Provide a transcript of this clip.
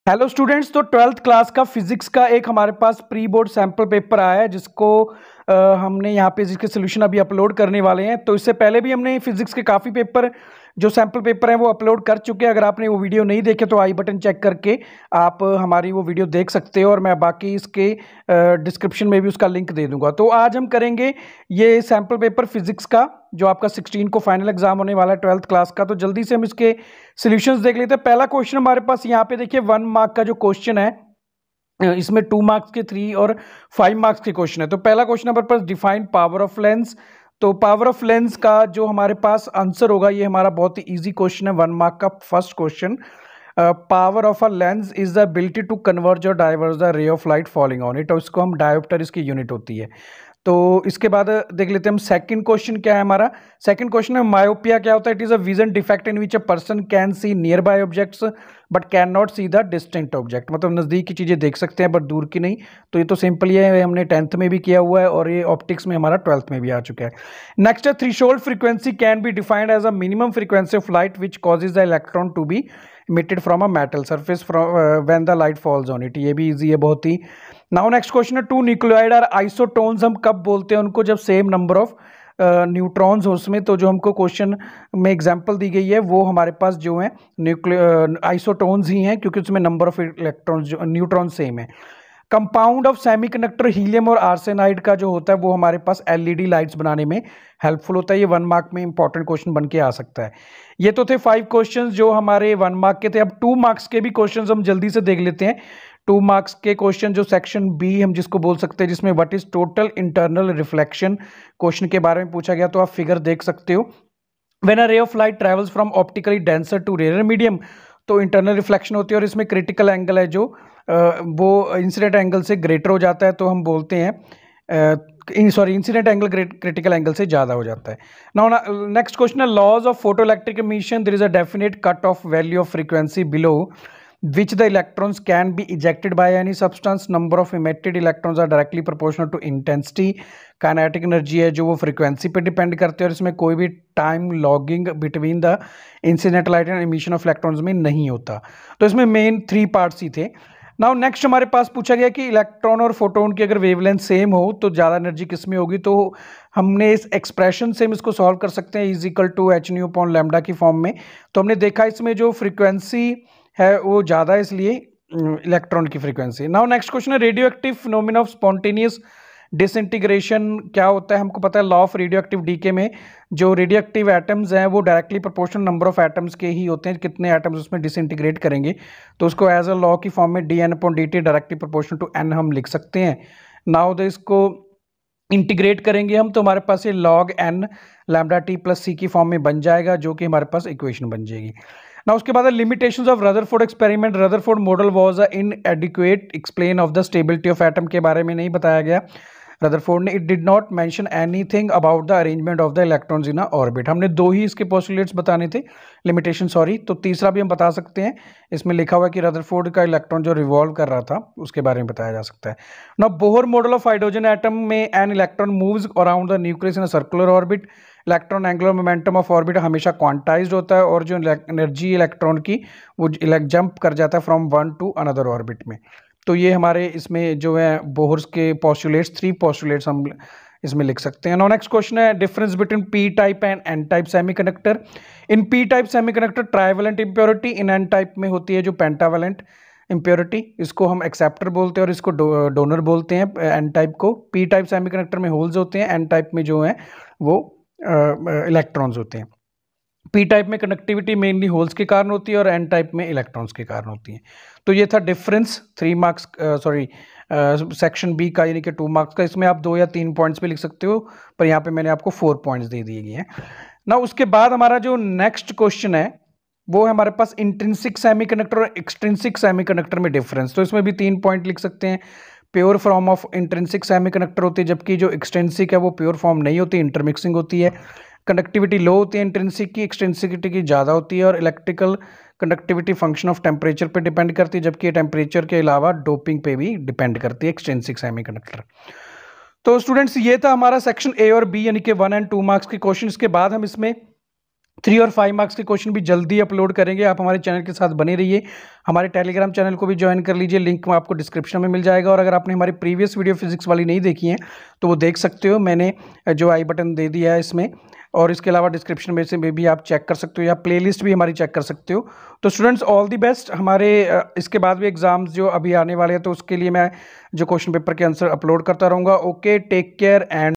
Hello students. तो twelfth class का physics का एक हमारे पास प्री बोर्ड सैम्पल पेपर आया है जिसको हमने यहाँ पे जिसके सोल्यूशन अभी अपलोड करने वाले हैं। तो इससे पहले भी हमने फिजिक्स के काफ़ी पेपर जो सैम्पल पेपर हैं वो अपलोड कर चुके हैं। अगर आपने वो वीडियो नहीं देखे तो आई बटन चेक करके आप हमारी वो वीडियो देख सकते हो और मैं बाकी इसके डिस्क्रिप्शन में भी उसका लिंक दे दूंगा। तो आज हम करेंगे ये सैम्पल पेपर फिजिक्स का जो आपका 16 को फाइनल एग्जाम होने वाला है ट्वेल्थ क्लास का। तो जल्दी से हम इसके सॉल्यूशंस देख लेते हैं। पहला क्वेश्चन हमारे पास यहाँ पे देखिए 1 मार्क का जो क्वेश्चन है, इसमें 2 मार्क्स के 3 और 5 मार्क्स के क्वेश्चन है। तो पहला क्वेश्चन हमारे पास डिफाइन पावर ऑफ लेंस। तो पावर ऑफ लेंस का जो हमारे पास आंसर होगा ये हमारा बहुत ही इजी क्वेश्चन है, 1 मार्क का first question. Power of a lens is the ability to converge और diverse the ray of light falling on it, और इसको हम डायोप्टर इसकी यूनिट होती है। तो इसके बाद देख लेते हैं हम सेकंड क्वेश्चन क्या है हमारा। सेकंड क्वेश्चन है मायोपिया क्या होता है। It is a vision defect in which a person can see near by objects but can not see the distant object, मतलब नज़दीक की चीज़ें देख सकते हैं बट दूर की नहीं। तो ये तो सिंपल ही है, हमने 10th में भी किया हुआ है और ये ऑप्टिक्स में हमारा 12th में भी आ चुका है। नेक्स्ट है threshold frequency can be defined as a minimum frequency of light which causes the electron to be emitted from a metal surface from when the light falls on it। ये भी easy है बहुत ही। Now next question है to nucleoid are isotones हम कब बोलते हैं उनको, जब सेम नंबर ऑफ न्यूट्रॉन्स हो उसमें। तो जो हमको क्वेश्चन में एग्जांपल दी गई है वो हमारे पास जो है आइसोटोन्स ही हैं क्योंकि उसमें number of electrons neutron same है। कंपाउंड ऑफ सेमीकंडक्टर हीलियम और आर्सेनाइड का जो होता है वो हमारे पास एलईडी लाइट्स बनाने में हेल्पफुल होता है। ये 1 मार्क में इंपॉर्टेंट क्वेश्चन बन के आ सकता है। ये तो थे 5 क्वेश्चंस जो हमारे 1 मार्क के थे। अब 2 मार्क्स के भी क्वेश्चंस हम जल्दी से देख लेते हैं। 2 मार्क्स के क्वेश्चन जो सेक्शन बी हम जिसको बोल सकते हैं, जिसमें what is total internal reflection question के बारे में पूछा गया। तो आप फिगर देख सकते हो। When a ray of light travels from optically denser to rare medium, तो इंटरनल रिफ्लेक्शन होती है और इसमें क्रिटिकल एंगल है जो वो इंसिडेंट एंगल से ग्रेटर हो जाता है। तो हम बोलते हैं sorry incident angle critical angle से ज़्यादा हो जाता है। नाउ नेक्स्ट क्वेश्चन है laws of photo electric emission there is a definite cut off value of frequency below which the electrons can be ejected by any substance, number of emitted electrons are directly proportional to intensity। Kinetic energy है जो वो frequency पे depend करते हैं और इसमें कोई भी time logging between the incident light and emission of electrons में नहीं होता। तो इसमें मेन 3 पार्ट्स ही थे। नाउ नेक्स्ट हमारे पास पूछा गया कि इलेक्ट्रॉन और फोटोन की अगर वेवलेंथ सेम हो तो ज़्यादा एनर्जी किस में होगी। तो हमने इस एक्सप्रेशन से हम इसको सॉल्व कर सकते हैं, is equal to H nu upon lambda की फॉर्म में। तो हमने देखा इसमें जो फ्रीक्वेंसी है वो ज़्यादा है इसलिए इलेक्ट्रॉन की फ्रीक्वेंसी। नाउ नेक्स्ट क्वेश्चन है radio active phenomena of spontaneous disintegration क्या होता है। हमको पता है law of radio active decay में जो रेडियो एक्टिव एटम्स हैं वो directly proportional number of atoms के ही होते हैं, कितने एटम्स उसमें डिसइंटीग्रेट करेंगे। तो उसको एज अ लॉ की फॉर्म में D N upon D T directly proportional to N हम लिख सकते हैं। नाउ तो इसको इंटीग्रेट करेंगे हम तो हमारे पास ये log n lambda t plus c की फॉर्म में बन जाएगा जो कि हमारे पास इक्वेशन बन जाएगी ना। उसके बाद limitations of Rutherford experiment, Rutherford model was a इनएडिक्वेट explain of the stability of atom के बारे में नहीं बताया गया रदरफोर्ड ने। It did not mention anything about the arrangement of the electrons in a orbit. हमने 2 ही इसके पोस्टुलेट्स बताने थे, लिमिटेशन सॉरी। तो तीसरा भी हम बता सकते हैं, इसमें लिखा हुआ है कि रदरफोर्ड का इलेक्ट्रॉन जो रिवॉल्व कर रहा था उसके बारे में बताया जा सकता है ना। Bohr model of hydrogen atom में an electron moves around the nucleus in a circular orbit. Electron angular momentum of orbit हमेशा क्वांटाइज्ड होता है और जो एनर्जी इलेक्ट्रॉन की वो जंप कर जाता है from one two another orbit में। तो ये हमारे इसमें जो है बोहर्स के पोस्टुलेट्स 3 पोस्टुलेट्स हम इसमें लिख सकते हैं। नेक्स्ट क्वेश्चन है difference between P type and N type semiconductor. In P type semiconductor trivalent impurity, in N type में होती है जो पेंटावेलेंट इंप्योरिटी। इसको हम एक्सेप्टर बोलते हैं और इसको डोनर बोलते हैं एन टाइप को। पी टाइप सेमीकंडक्टर में होल्स होते हैं, एन टाइप में जो है वो इलेक्ट्रॉन्स होते हैं। पी टाइप में कंडक्टिविटी मेनली होल्स के कारण होती है और एन टाइप में इलेक्ट्रॉन्स के कारण होती है। तो ये था difference 3 marks sorry section B का, यानी कि 2 मार्क्स का। इसमें आप 2 या 3 पॉइंट्स पे लिख सकते हो, पर यहाँ पे मैंने आपको 4 पॉइंट्स दे दिए गए हैं ना। उसके बाद हमारा जो नेक्स्ट क्वेश्चन है वो है हमारे पास इंट्रिंसिक सेमीकंडक्टर और एक्सट्रिंसिक सेमीकंडक्टर में डिफरेंस। तो इसमें भी 3 पॉइंट लिख सकते हैं। Pure form of intrinsic semiconductor होती है जबकि जो एक्सट्रिंसिक है वो प्योर फॉर्म नहीं होती, इंटरमिक्सिंग होती है। कंडक्टिविटी लो होती है इंट्रिंसिक की, एक्सट्रिंसिकिटी की ज़्यादा होती है। और electrical conductivity function of temperature पे डिपेंड करती है जबकि टेम्परेचर के अलावा डोपिंग पे भी डिपेंड करती है एक्सट्रिंसिक सेमीकंडक्टर। तो स्टूडेंट्स ये था हमारा सेक्शन ए और बी यानी कि 1 और 2 मार्क्स के क्वेश्चन। इसके बाद हम इसमें 3 और 5 मार्क्स के क्वेश्चन भी जल्दी अपलोड करेंगे। आप हमारे चैनल के साथ बने रहिए। हमारे टेलीग्राम चैनल को भी ज्वाइन कर लीजिए, लिंक आपको डिस्क्रिप्शन में मिल जाएगा। और अगर आपने हमारी प्रीवियस वीडियो फिजिक्स वाली नहीं देखी है तो वो देख सकते हो, मैंने जो आई बटन दे दिया है इसमें। और इसके अलावा डिस्क्रिप्शन में से भी आप चेक कर सकते हो, या प्लेलिस्ट भी हमारी चेक कर सकते हो। तो स्टूडेंट्स, ऑल दी बेस्ट। हमारे इसके बाद भी एग्ज़ाम्स जो अभी आने वाले हैं, तो उसके लिए मैं जो क्वेश्चन पेपर के आंसर अपलोड करता रहूँगा। Okay, take care and